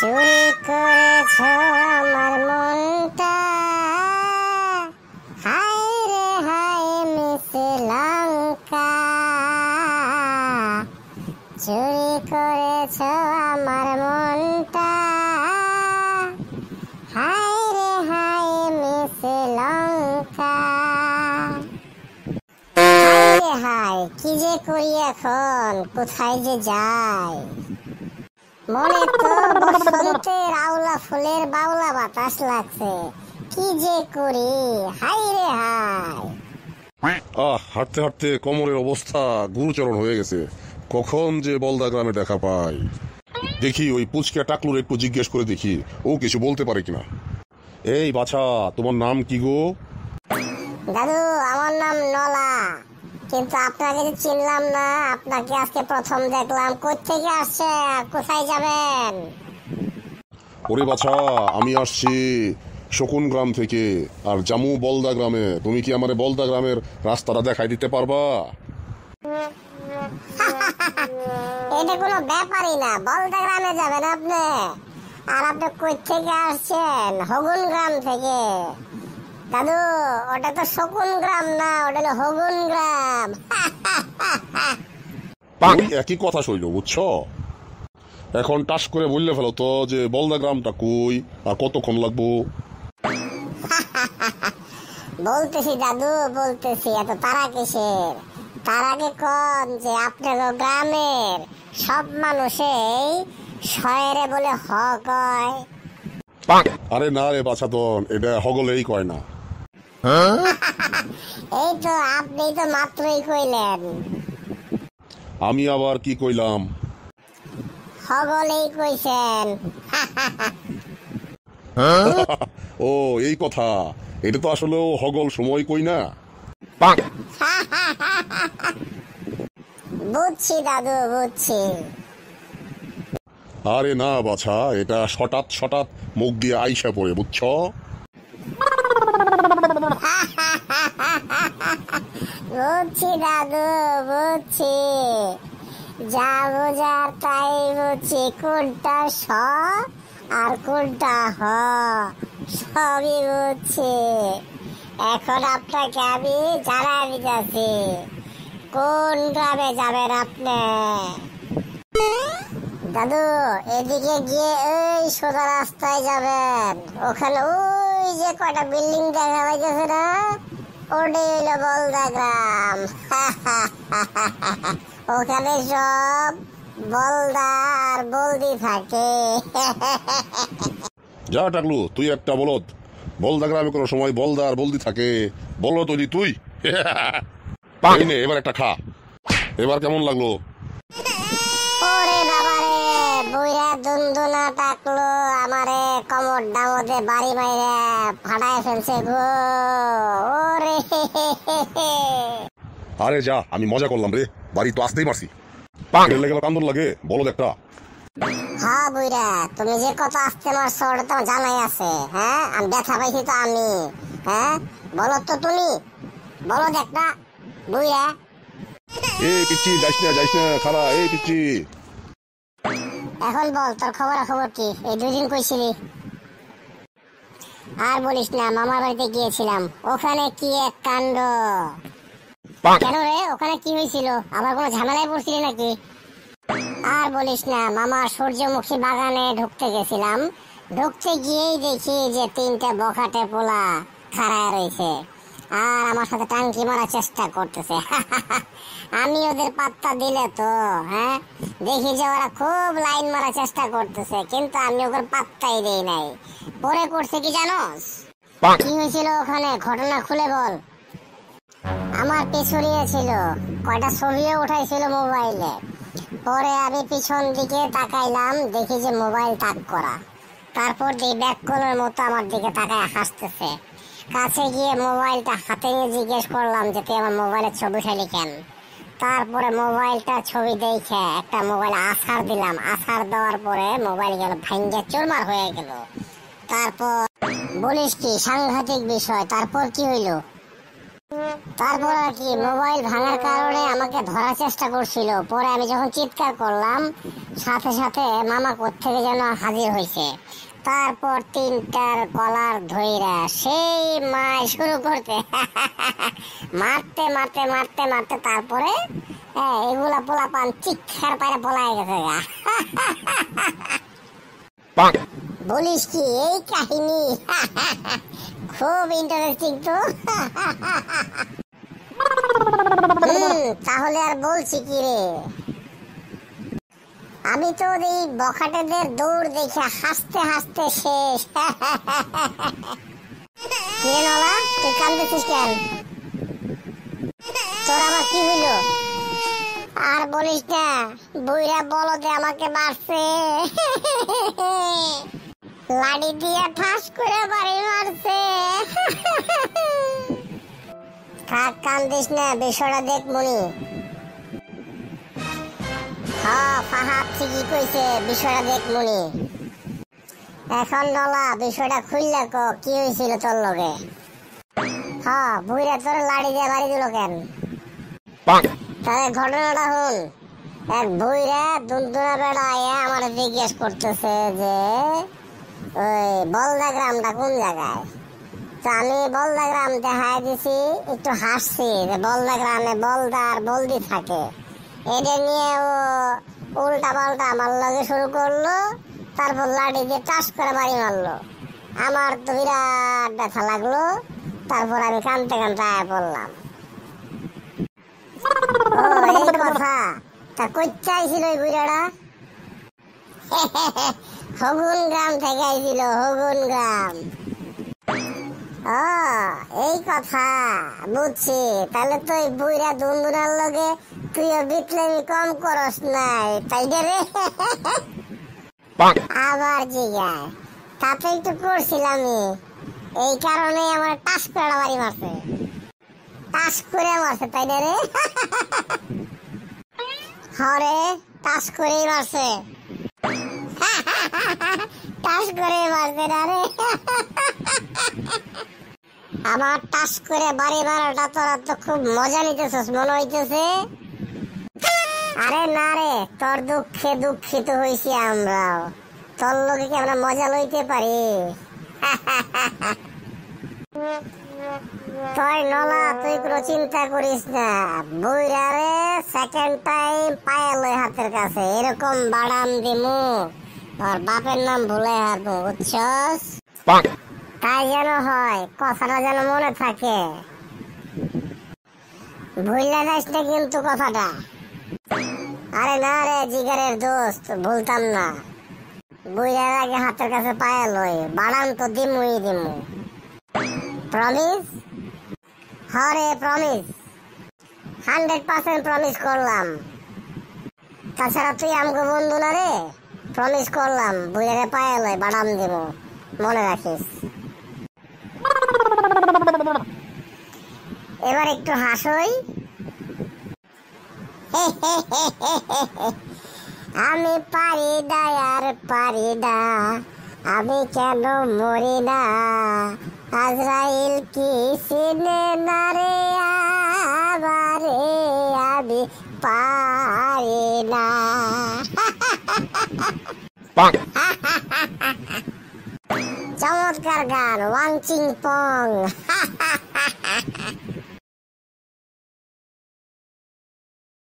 চুরি করেছ আমার মনটা, হায় রে হায় মিস লঙ্কা। চুরি করেছ আমার মনটা, হায় রে হায় মিস লঙ্কা। হায় রে হায় কি যে করি এখন, কোথায় যে যাই। মনে তো বসন্তের আওলা ফুলের বাউলা বাতাস লাগছে, কি যে করি। হায় রে হায়। হাঁটতে হাঁটতে কোমরের অবস্থা গুরুচরণ হয়ে গেছে। কখন যে বলদা গ্রামে দেখা পাই। দেখি ওই পুচকে টাকলুর একটু জিজ্ঞেস করে দেখি ও কিছু বলতে পারে কিনা। এই বাছা, তোমার নাম কি গো? দাদু আমার নাম নলা, কিন্তু আপনাকে যে চিনলাম না। আপনাকে আজকে প্রথম দেখলাম। কোত্থেকে আসছে, কোথায় যাবেন? ওরে বাছা, আমি আসছি শকুন গ্রাম থেকে আর জামু বলদা গ্রামে। তুমি কি আমারে বলদা গ্রামের রাস্তাটা দেখাই দিতে পারবা? এটা কোনো ব্যাপারই না, বলদা গ্রামে যাবেন আপনি। আর আপনি কোত্থেকে আসছেন? হগুন গ্রাম থেকে। দাদু ওটা তো শকুন গ্রাম না, ওটা হলো হগুন গ্রাম। ওই একই কথা শৈল, বুঝছো? এখন টাস করে বললে ফেলো তো যে বলদা গ্রামটা কই আর কতক্ষণ লাগবো। বলতেছি দাদু বলতেছি, এত তারা কিসের? তার আগে কন যে আপনার গ্রামের সব মানুষই শয়েরে বলে হ কয়। আরে না রে বাছাতন, এটা হগলেই কয় না। এই তো আপনি তো মাত্রই কইলেন। আমি আবার কি কইলাম? হগলেই কইছেন। ও এই কথা, এটা তো আসলে হগল সময় কই না। বুঝছি দাদু বুঝছি। আরে না বাছা, এটা হঠাৎ হঠাৎ মুখ দিয়ে আইসা পড়ে, বুঝছো? বুঝছি দাদু বুঝছি, যা বোঝার তাই বুঝছি। কোনটা স আর কোনটা হ সবই বুঝছি। এখন আপনাকে আমি জানাই দিতেছি কোন গ্রামে যাবেন আপনি। দাদু এদিকে গিয়ে এই সোজা রাস্তায় যাবেন। ওখানে ওই যে কয়টা বিল্ডিং দেখা যাচ্ছে না, ওটাই হইলো বলদা গ্রাম। ওখানে সব বলদা আর বলদি থাকে। যা টাকলু, তুই একটা বলদ। বলদা গ্রামে কোনো সময় বলদা আর বলদি থাকে? বলো তৈরি তুই। এই নে, এবার একটা খা। এবার কেমন লাগলো? ওরে বাবারে, বুইরা দুনদুনা টাকলো আমারে কমর ডামদে বাড়ি মাইরে ফাটায় ফেলছে গো। ওরে আরে যা, আমি মজা করলাম রে, বাড়ি তো আসতেই পারছি। লেগে গেল কান্দন লাগে, বলদ একটা। হ্যাঁ বুইরা, তুমি যে কত আসতে মারছো ওটা তো জানাই আছে। হ্যাঁ আমি ব্যথা পাইছি তো আমি। হ্যাঁ বলো তো তুমি, বলো একটা বুইরা। এই পিচ্ছি, যাইস না খারা, এই পিচ্ছি। এখন বল তোর খবর কি? এই 2 দিন কইছিলি। আর বলিস না, মামার বাড়িতে গিয়েছিলাম, ওখানে কি এক কাণ্ড। কেন রে, ওখানে কি হয়েছিল? আবার কোনো ঝামেলায় পড়ছিলি নাকি? আর বলিস না, মামার সূর্যমুখী বাগানে ঢুকতে গেছিলাম। ঢুকতে গিয়েই দেখি যে 3টা বখাটে পোলা খাড়ায় রয়েছে আর আমার সাথে টাঙ্কি মারার চেষ্টা করতেছে। আমি ওদের পাত্তা দিলে তো হ্যাঁ দেখি যে ওরা খুব লাইন মারার চেষ্টা করতেছে, কিন্তু আমি ওদের পাত্তাই দেই নাই। পরে করছে কি জানোস? কি হয়েছিল ওখানে, ঘটনা খুলে বল। আমার পিছু নিয়েছিল, কয়টা ছবিও উঠাইছিল মোবাইলে। পরে আমি পিছন দিকে তাকাইলাম, দেখি যে মোবাইল তাক করা। তারপর দেখি ব্যাক কলের মতো আমার দিকে তাকায় হাসতেছে। কাছে গিয়ে মোবাইলটা হাতে নিয়ে জিজ্ঞেস করলাম যে তুই আমার মোবাইলের ছবি উঠাইলি কেন? তারপরে মোবাইলটা ছবি দেখে একটা মোবাইল আছাড় দিলাম। আছাড় দেওয়ার পরে মোবাইল গেল ভাঙ্গে চুরমার হয়ে গেল। তারপর বলিস কি সাংঘাতিক বিষয়। তারপর কি হইল? তারপর আর কি মোবাইল ভাঙার কারণে আমাকে ধরার চেষ্টা করছিল। পরে আমি যখন চিৎকার করলাম, সাথে সাথে মামা কোত্থেকে যেন হাজির হয়েছে। তারপর তিনটার কলার ধইরা সেই মাই শুরু করতে মারতে মারতে মারতে মারতে তারপরে এগুলা পোলা পান চিৎকার পারে পলায় গেছে গা। বলিস কি এই কাহিনী? খুব ইন্টারেস্টিং তো। তাহলে আর বলছি কি রে, আমি তো এই বখাটেদের দৌড় দেখে হাসতে হাসতে শেষ। কিরে নলা, তুই কাঁদতেছিস কেন? তোর আবার কি হইল? আর বলিস না, বুইরা বলদে আমাকে মারছে। লাড়ি দিয়ে ঠাস করে বাড়ি মারছে। থাক কান্দিস না, বিষয়টা দেখ মনি। হ্যাঁ ফাহাদ ঠিকই কইছে, বিষয়টা দেখ মনি। এখন নলা বিষয়টা খুললে ক, কি হয়েছিল তোর লগে? হ্যাঁ বুইরা তোর লাড়ি দিয়ে বাড়ি দিল কেন? তাহলে ঘটনাটা হল, এক বুইরা দুনদুনা বেড়া আয়া আমার জিজ্ঞেস করতেছে যে ওই বলদা গ্রামটা কোন জায়গায়। তো আমি বলদা গ্রাম দেখাই দিছি, একটু হাসছি যে বলদা গ্রামে বলদা আর বলদি থাকে। এটা নিয়ে ও উল্টা পাল্টা আমার লগে শুরু করলো। তারপর লাঠি দিয়ে টাস করে বাড়ি মারলো। আমার তো বিরাট ব্যথা লাগলো। তারপর আমি কানতে কানতে আয়া পড়লাম। ও এই কথা, তা কই চাইছিল ওই বুড়াটা? হগুন গ্রাম থেকে আইছিল, হগুন গ্রাম। ও এই কথা, বুঝছি। তাহলে তো ওই বুইরা দুনদুনার লগে তুইও বিটলেমি কম করস নাই, তাই রে? আবার জিগায়, তাতে একটু করছিলামই। এই কারণে আমার টাস করে বাড়ি মারছে। টাস করে মারছে, তাই রে? হরে টাস করেই মারছে। টাস করে মারছে না রে। আমার টাস করে বাড়ি মারাটা তোরা তো খুব মজা নিতেছিস মনে হইতেছে। আরে না রে, তোর দুঃখে দুঃখিত হইছি আমরাও। তোর লোকে কি আমরা মজা লইতে পারি? তুই নলা, তুই কোনো চিন্তা করিস না। বুইরা রে সেকেন্ড টাইম পায়ে লই হাতের কাছে, এরকম বাড়াম দিমু আর বাপের নাম ভুলে হারবো, বুঝছস? তাই যেন হয়, কথাটা যেন মনে থাকে। ভুললে যাইস না কিন্তু কথাটা। আরে না রে জিগারের দোস্ত, ভুলতাম না। বুইরার আগে হাতের কাছে পায়ে লই, বাড়াম তো দিমুই দিমু। প্রমিস? হরে প্রমিস, 100% প্রমিস করলাম। তাছাড়া তুই আমগো বন্ধু না রে, প্রমিস করলাম বুইরারে পায়ে লই বাড়াম দিমু, মনে রাখিস। এবার একটু হাসই। আমি পারি না আর পারি না, আমি কেন মরি না। আজরাইল কি চিনে না রে আমারে, আমি পারি না। চমৎকার গান, ওয়াং চিং পং।